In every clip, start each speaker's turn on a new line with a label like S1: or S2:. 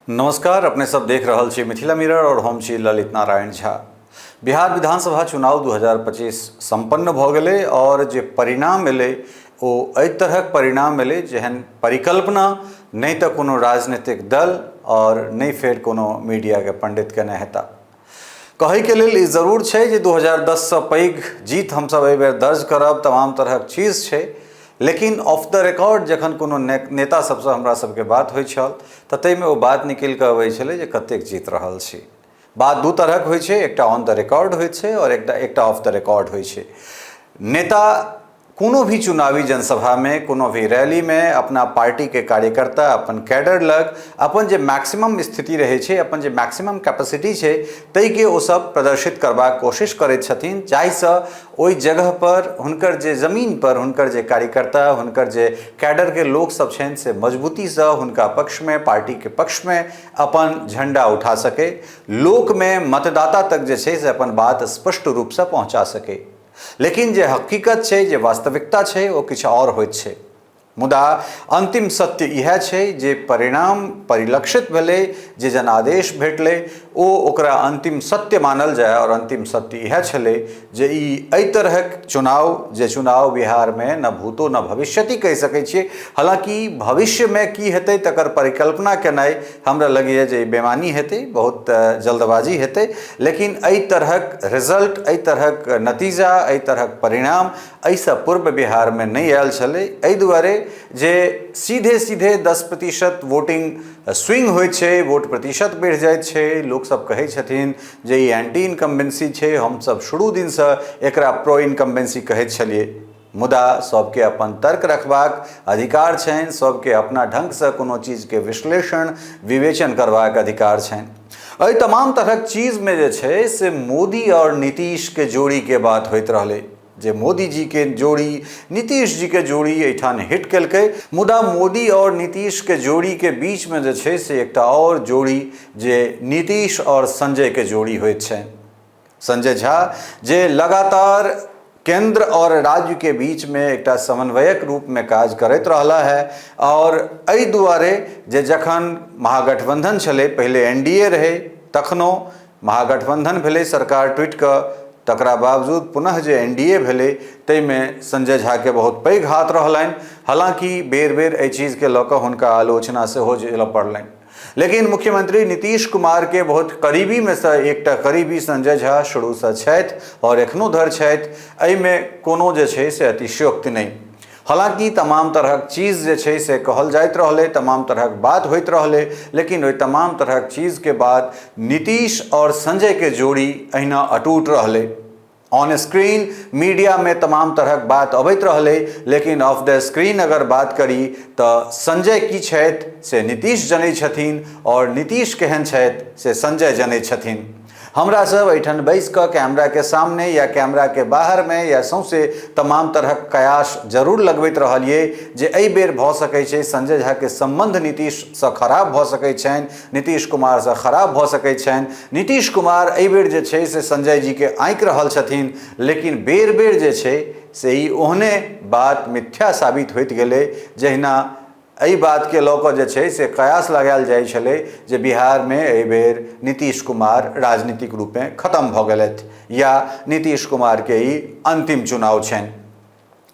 S1: नमस्कार, अपने सब देख रहल छी मिथिला मिरर और हम छी ललित नारायण झा। बिहार विधानसभा चुनाव 2025 संपन्न भ गेलै और जे परिणाम एलै ओ एहि तरहक परिणाम एलै जेहन परिकल्पना नहीं तो कोनो राजनीतिक दल और नहीं फेर कोनो मीडिया के पंडित केने हेता। कहे के लेल ई जरूर छै जे 2010 से पैघ जीत हमसब एहि बेर दर्ज करब, तमाम तरहक चीज छै, लेकिन ऑफ द रिकॉर्ड जखन कोनो नेता सबसे हमरा सबके बात होइ छल तऽ ताहिमे ओ बात निकलि कऽ अबै छलै जे कतेक जीत रहल छी। बात दू तरहक होइ छै, एकटा ऑन द रिकॉर्ड होइ छै और एकटा ऑफ द रिकॉर्ड होइ छै। नेता कोनो भी चुनावी जनसभा में, कोनो भी रैली में अपना पार्टी के कार्यकर्ता, अपन कैडर लग अपन जे मैक्सिमम स्थिति रहे छै, अपन जे मैक्सिमम कैपेसिटी छै तै के ओ सब प्रदर्शित करबाक कोशिश करैत छथिन, जाहिसँ ओहि जगह पर हुनकर जे जमीन पर हुनकर जे कार्यकर्ता, हुनकर जे कैडर के लोक सब छनि से मजबूती से हुनका पक्ष में, पार्टी के पक्ष में अपन झंडा उठा सके, लोक में मतदाता तक जे छै से अपन बात स्पष्ट रूप से पहुंचा सके। लेकिन जे हकीकत छै, जे वास्तविकता छै, वो किछु और होइत छै। मुदा अंतिम सत्य यह छै जे परिणाम परिलक्षित भेलै, जे जनादेश भेटलै ओ ओकरा अंतिम सत्य मानल जाए और अंतिम सत्य यह छलै जे ई एहि तरहक चुनाव बिहार में न भूतो न भविष्यति कहि सकै छियै। हालांकि भविष्य में की हेतै तकर परिकल्पना केनाइ हमरा लगैए जे बेमानी हेतै, बहुत जल्दबाजी हेतै, लेकिन एहि तरहक रिजल्ट, एहि तरहक नतीजा, एहि तरहक परिणाम एहिसँ पूर्व बिहार में नहीं आयल छलै। एहि दुआरे जे सीधे सीधे 10% वोटिंग स्विंग होइ छै, वोट प्रतिशत बढ़ जाइत छै, लोक सब कहै छथिन जे ई एंटी इनकम्बेंसी छै, हम सब शुरू दिन से एकरा प्रो इनकम्बेंसी कहैत छलिए। मुदा सबके अपन तर्क रखबाक अधिकार छनि, सबके अपना ढंग से कोनो चीज के विश्लेषण विवेचन करबाक अधिकार छनि। एहि तमाम तरहक चीज में जे छै से मोदी और नीतीश के जोड़ी के बात होइत रहलै, जे मोदी जी के जोड़ी, नीतीश जी के जोड़ी एठान हिट केलकै। मुदा मोदी और नीतीश के जोड़ी के बीच में जे छै से एकटा और जोड़ी जे नीतीश और संजय के जोड़ी होइत छै। संजय झा जे लगातार केंद्र और राज्य के बीच में एकटा समन्वयक रूप में काज करैत रहला है और एहि दुआरे जे जखन महागठबंधन छलै, पहले एनडीए रहे, तखनो महागठबंधन भेलै, सरकार टूटि कऽ तकरा बावजूद पुनः जे एनडीए भेलै ताहिमे संजय झा के बहुत पैघ हाथ रहलनि। हालांकि बेर बेर एहि चीज के लऽ कऽ हुनका आलोचना सेहो झेलऽ पड़लनि, लेकिन मुख्यमंत्री नीतीश कुमार के बहुत करीबी में से एकटा करीबी संजय झा शुरू से छथि और एखनो धरि छथि। एहिमे कोनो जे छै से अतिशयोक्ति नहीं। हालांकि तमाम तरहक चीज जे छै से कहल जाइत रहलै, तमाम तरहक बात होइत रहलै, लेकिन ओहि तमाम तरहक चीज के बाद नीतीश और संजय के जोड़ी अहिना अटूट रहलै। ऑन स्क्रीन मीडिया में तमाम तरहक बात अबैत रहलै, लेकिन ऑफ द स्क्रीन अगर बात करी तऽ संजय की छथि से नीतीश जनै छथिन और नीतीश केहन छथि से संजय जनै छथिन। हमरा सब एहिठाम बैस कऽ कैमरा के सामने या कैमरा के बाहर में या सौंसे तमाम तरहक कयास जरूर लगबैत रहलिए जे एहि बेर भऽ सकै छै संजय झा के संबंध नीतीश से खराब भऽ सकै छनि, नीतीश कुमार से खराब भऽ सकै छनि। नीतीश कुमार एहि बेर जे छै से संजय जी के आँकि रहल छथिन, लेकिन बेर बेर जे छै से ई ओहने बात मिथ्या साबित होइत गेलै जहिना एहि बात के लऽ कऽ जे छै से कयास लगायल जाइ छलै जे बिहार में एहि बेर नीतीश कुमार राजनीतिक रूप में खत्म भऽ गेलथि या नीतीश कुमार के ई अंतिम चुनाव छनि।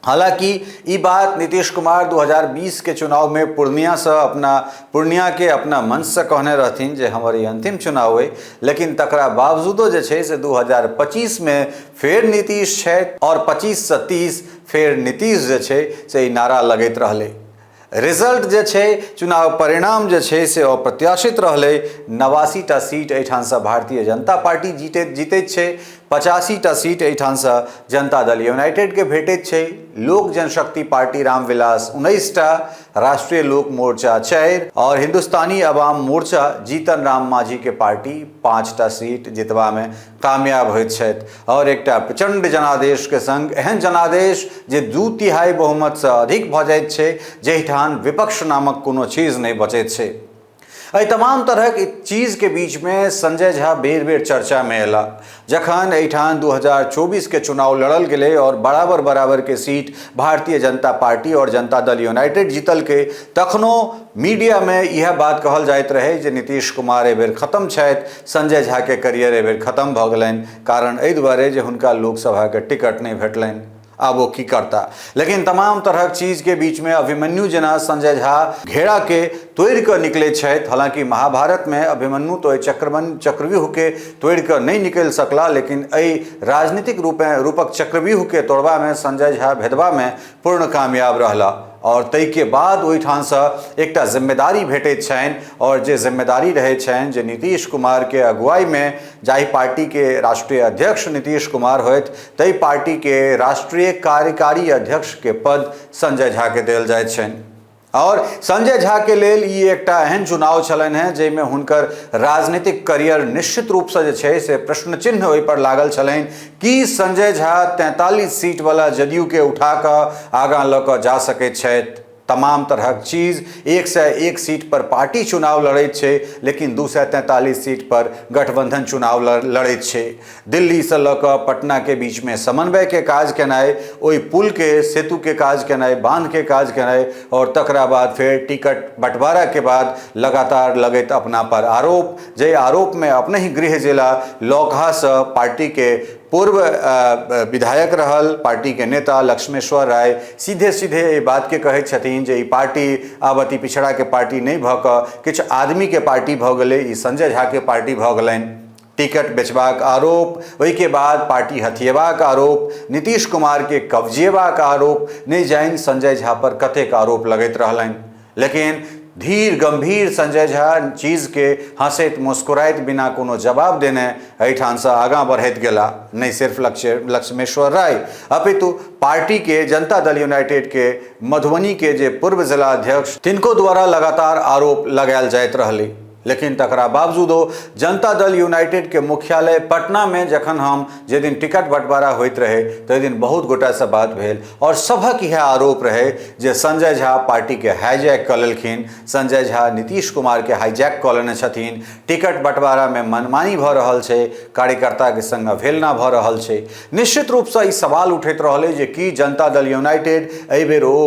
S1: हालांकि ई बात नीतीश कुमार 2020 के चुनाव में पूर्णिया के अपना मंच से कहने रहथिन जे हमर ई अंतिम चुनाव है, लेकिन तकरा बावजूदो जे छै से 2025 में फेर नीतीश छथि और 25 से 30 फेर नीतीश जे छै से ई नारा लगैत रहलै। रिजल्ट जे छै, चुनाव परिणाम जे छै से अप्रत्याशित रहलै। 89टा सीट एहिठाम से भारतीय जनता पार्टी जीतैत छै, 85टा सीट एहिठाम से जनता दल यूनाइटेड के भेटैत छै, लोक जनशक्ति पार्टी रामविलास 19टा, राष्ट्रीय लोक मोर्चा 4 और हिंदुस्तानी अवाम मोर्चा जीतन राम मांझी के पार्टी 5टा सीट जितबा में कामयाब होइत छथि और एकटा प्रचंड जनादेश के संग, एहन जनादेश जे 2/3 बहुमत से अधिक भऽ जाइत छै, जाहिठाम विपक्ष नामक कोनो चीज नहीं बचैत छै। तमाम तरह के चीज के बीच में संजय झा बेर बेर चर्चा में अला जखन एठान 2024 के चुनाव लड़ल गए और बराबर बराबर के सीट भारतीय जनता पार्टी और जनता दल यूनाइटेड जीतल के, तखनो मीडिया में यह बात कहल जाइत रहे जे नीतीश कुमार एबेर खत्म छथि, संजय झा के करियर एबेर खत्म भ गेलनि, कारण एहि दुआरे जे हुनका लोकसभा के टिकट नहीं भेटलनि। अब वो की करता, लेकिन तमाम तरह चीज के बीच में अभिमन्यु जना संजय झा घेरा के तोड़ कर निकले छथि। हालांकि महाभारत में अभिमन्यु तो चक्रव्यूह के तोड़ कर नहीं निकल सकला, लेकिन एहि राजनीतिक रूपक चक्रव्यूह के तोड़वा में संजय झा भेदवा में पूर्ण कामयाब रहला और तई के बाद ओहिठाम से एकटा जिम्मेदारी भेटैत छनि और जे जिम्मेदारी रहे छनि जे नीतीश कुमार के अगुवाई में जाहि पार्टी के राष्ट्रीय अध्यक्ष नीतीश कुमार होत तई पार्टी के राष्ट्रीय कार्यकारी अध्यक्ष के पद संजय झा के देल जाइत छनि। और संजय झा के लेल ई एकटा एहन चुनाव छलनि हैं जैमे हुनकर राजनीतिक करियर निश्चित रूप से जे छै से प्रश्न चिन्ह ओहि पर लागल छलनि कि संजय झा 43 सीट वाला जदयू के उठा कर आगाँ लऽ कऽ जा सकैत छथि। तमाम तरहक चीज 101 सीट पर पार्टी चुनाव लड़ैत छै, लेकिन 243 सीट पर गठबंधन चुनाव लड़ैत छै। दिल्ली से लऽ कऽ पटना के बीच में समन्वय के काज केनाइ, ओहि पुल के सेतु के काज केनाइ, बांध के काज केनाइ और तकरा बाद फिर टिकट बंटवारा के बाद लगातार लगैत अपना पर आरोप, जे आरोप में अपने ही गृह जिला लौकहा से पार्टी के पूर्व विधायक रहल पार्टी के नेता लक्ष्मेश्वर राय सीधे सीधे ये बात के कहै छथिन जे ई पार्टी आब अति पिछड़ा के पार्टी नहीं भ कऽ किछु आदमी के पार्टी भ गेलै, ई संजय झा के पार्टी भ गेलनि। टिकट बेचबाक आरोप, ओहि के बाद पार्टी हथियेबाक आरोप, नीतीश कुमार के कब्जेबाक आरोप, नहीं जानि संजय झा पर कतेक आरोप लगैत रहलनि, लेकिन धीर गंभीर संजय झा चीज के हंसैत मुस्कुराइत बिना कोनो जवाब देने एहिठाम से आगाँ बढ़ैत गेला। नहीं सिर्फ लक्ष्मेश्वर राय अपितु पार्टी के जनता दल यूनाइटेड के मधुबनी के जे पूर्व जिला अध्यक्ष तिनको द्वारा लगातार आरोप लगायल जाइत रहलै, लेकिन तकरा बावजूदो जनता दल यूनाइटेड के मुख्यालय पटना में जखन हम जे दिन टिकट बंटवारा होइत रहे तै दिन बहुत गोटा से बात भेल और सबक यह आरोप रहे जे संजय झा पार्टी के हाईजैक कऽ लेलखिन, संजय झा नीतीश कुमार के हाईजैक कऽ लेने छथिन, टिकट बंटवारा में मनमानी भ रहल छै, कार्यकर्ता के संग अवहेलना भ रहल छै। निश्चित रूप से ई सवाल उठैत रहलै जे कि जनता दल यूनाइटेड एहि बेर ओ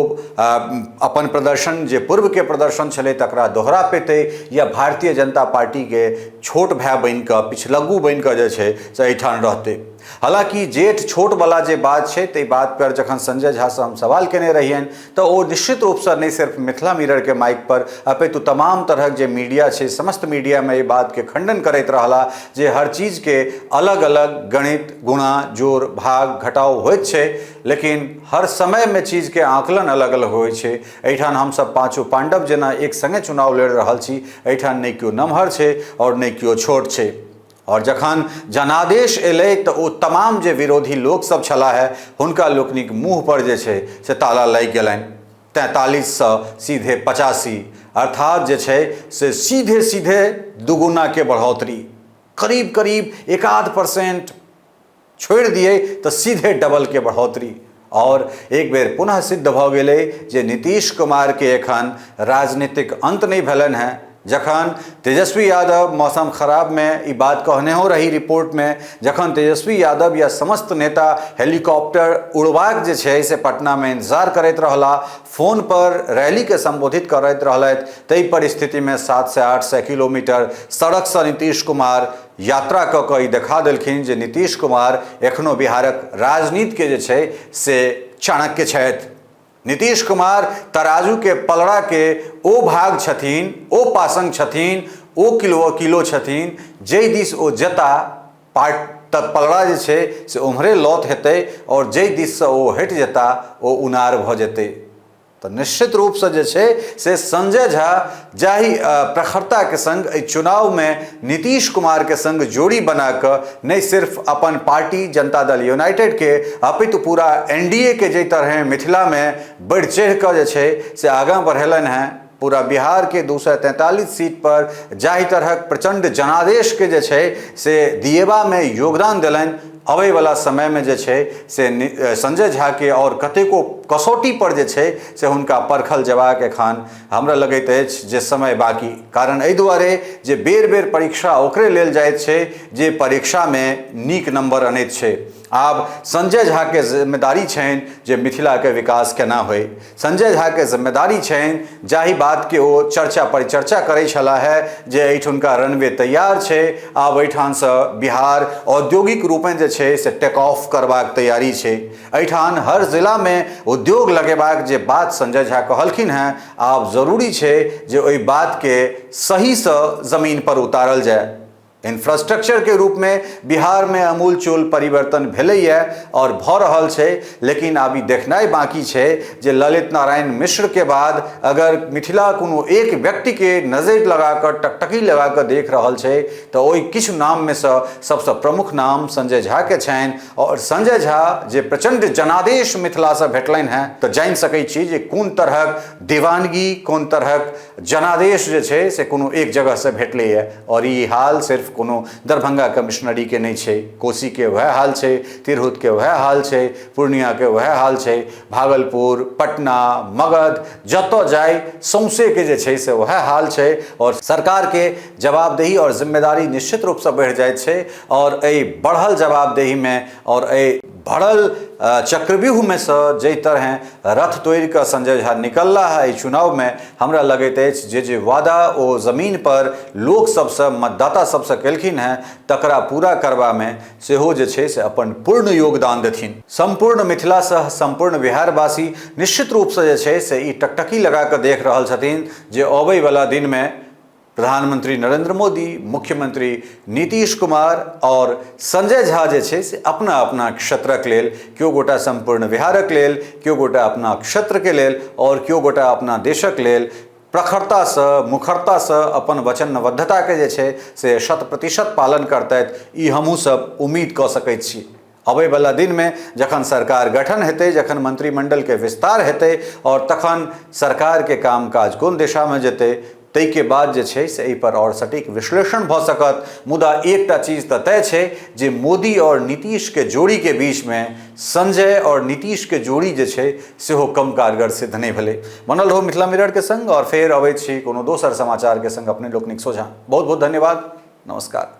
S1: अपन प्रदर्शन जे पूर्व के प्रदर्शन छलै तकरा दोहरा पेतै या भारतीय जनता पार्टी के छोट भाई बन कर पिछलग्गू बन कर जे छै से एहिठाम रहते। हालांकि जेठ छोट वाला जे बात छै ते बात पर जखन संजय झा से हम सवाल केने रहियन तो वो निश्चित रूप से नहीं सिर्फ मिथिला मिरर के माइक पर अपितु तमाम तरह जे मीडिया छै समस्त मीडिया में ये बात के खंडन करैत रहला जे हर चीज के अलग अलग गणित गुणा जोड़ भाग घटाव होइत छै, लेकिन हर समय में चीज के आकलन अलग अलग होइत छै। एहिठाम हम सब पांचों पांडव जेना एक संगे चुनाव लड़ रहल छी, एहिठाम नहीं क्यों नमहर छै और नहीं क्यों छोट छै। और जखन जनादेश एलै तो ओ तमाम जे विरोधी लोक सब छला है हुनका लोकनिक मुँह पर जे छै से ताला लागि गेलनि। 43 से सीधे 85 अर्थात जे छै से सीधे सीधे दुगुना के बढ़ोतरी, करीब करीब 1-8% छोड़ दिए तो सीधे डबल के बढ़ोतरी। और एक बेर पुनः सिद्ध भ गेलै जे नीतीश कुमार के एखन राजनीतिक अंत नहीं भेलन है। जखन तेजस्वी यादव मौसम खराब में ई बात कहने हो रही रिपोर्ट में, जखन तेजस्वी यादव या समस्त नेता हेलीकॉप्टर उड़बाक जे छै से पटना में इंतजार करैत रहला, फोन पर रैली के संबोधित करैत रहलथि, तई परिस्थिति में 7 से 800 किलोमीटर सड़क से नीतीश कुमार यात्रा कऽ कऽ ई देखा देलखिन जे नीतीश कुमार एखनो बिहारक राजनीति के जे छै से चाणक्य छथि। नीतीश कुमार तराजू के पलड़ा के ओ भाग छथिन, ओ पासंग छथिन, ओ किलो छथिन, जै दिस ओ जता पलड़ा जे छै से उम्हरे लौत हेतै और जै दिस से ओ हटि जेता ओ उनार भ जेतै। तो निश्चित रूप से जे छै से संजय झा जाहि प्रखरता के संग चुनाव में नीतीश कुमार के संग जोड़ी बनाकर नहीं सिर्फ अपन पार्टी जनता दल यूनाइटेड के अपितु पूरा एनडीए के जे तरह मिथिला में बढ़ चढ़ कर जे छै से आगाँ बढ़ेलन हैं। पूरा बिहार के 243 सीट पर जाहि तरह प्रचंड जनादेश के जे छै से दिएबा में योगदान दिलन, अबै वाला समय में जे छै से संजय झा के और कतेको कसौटी पर जे छै से हुनका परखल जेबाक एखन हमरा लगैत अछि जे समय बाकी। कारण एहि दुआरे जे बेर बेर परीक्षा ओकरे लेल जाइत छै जे परीक्षामे नीक नंबर अनैत छै। आब संजय झा के जिम्मेदारी छनि जे मिथिला के विकास केना होय। संजय झा के जिम्मेदारी छनि जाहि बात के ओ चर्चा परिचर्चा करै छलाह है जे एहिठुनका रनवे तैयार छै, आब एहिठाम से बिहार औद्योगिक रूपें जे छै से टेक ऑफ करबाक तैयारी छै। एहिठाम हर जिला में उद्योग लगेबाक जे बात संजय झा कहलखिन हैं, आब जरूरी छै जे ओहि बात के सही से जमीन पर उतारल जाए। इंफ्रास्ट्रक्चर के रूप में बिहार में अमूलचूल परिवर्तन भेलैए और भ रहल छै, लेकिन आब ई देखनाइ बाकी छै जे ललित नारायण मिश्र के बाद अगर मिथिला कोनो एक व्यक्ति के नजर लगाकर टकटकी लगाकर देख रहल छै तो ओहि किछु नाम में से सबसे प्रमुख नाम संजय झा के छनि। और संजय झा जे प्रचंड जनादेश मिथिला से भेटलनि हैं तो जानि सकै छी जे कोन तरहक दीवानगी, कोन तरहक जनादेश जे छै से कोनो एक जगह से भेटलैए। और ई हाल सिर्फ कोनो दरभंगा कमिश्नरी के नहीं छै, कोसी के वह हाल छै, तिरहुत के वह हाल छै, पूर्णिया के वह हाल छै, भागलपुर, पटना, मगध जतऽ जाय सौंसे के जे छै से वह हाल छै। और सरकार के जवाबदेही और जिम्मेदारी निश्चित रूप से बढ़ जाए छै। और एहि बढ़ल जवाबदेही में और एहि बढ़ल चक्रव्यूह में से जै तरह रथ तोड़ कऽ संजय झा निकलला है चुनाव में, हमरा लगैत अछि जे वादा ओ जमीन पर लोक सबसे मतदाता सबसे केलखिन हैं तकरा पूरा करबा में सेहो जे छै से अपन पूर्ण योगदान देथिन। संपूर्ण मिथिला सह संपूर्ण बिहारवासी निश्चित रूप से जे छै से ई टकटकी लगा कऽ देख रहल छथिन जे अबै वाला दिन में प्रधानमंत्री नरेंद्र मोदी, मुख्यमंत्री नीतीश कुमार और संजय झा जे छै से अपना अपना क्षेत्रक लेल, केओ गोटा संपूर्ण बिहारक लेल, केओ गोटा अपना क्षेत्र के लेल और केओ गोटा अपना देशक लेल प्रखरता से, मुखरता से अपन वचनबद्धता के जे छै से 100% पालन करतैथ, ई हमहूँ सब उम्मीद कऽ सकैत छी। अबै वाला दिन में जखन सरकार गठन हेतै, जखन मंत्रिमंडल के विस्तार हेतै और तखन सरकार के कामकाज कोन दिशा में जेतै तै के बाद जे छै से एहि पर और सटीक विश्लेषण भ सकत। मुदा एकटा चीज तऽ तय छै जे मोदी और नीतीश के जोड़ी के बीच में संजय और नीतीश के जोड़ी जे छै सेहो कम कारगर सिद्ध नहीं भेलै। बनल रहो मिथिला मिरर के संग और फेर अबै छी कोनो दोसर समाचार के संग अपने लोकनिक सोझा। बहुत बहुत धन्यवाद, नमस्कार।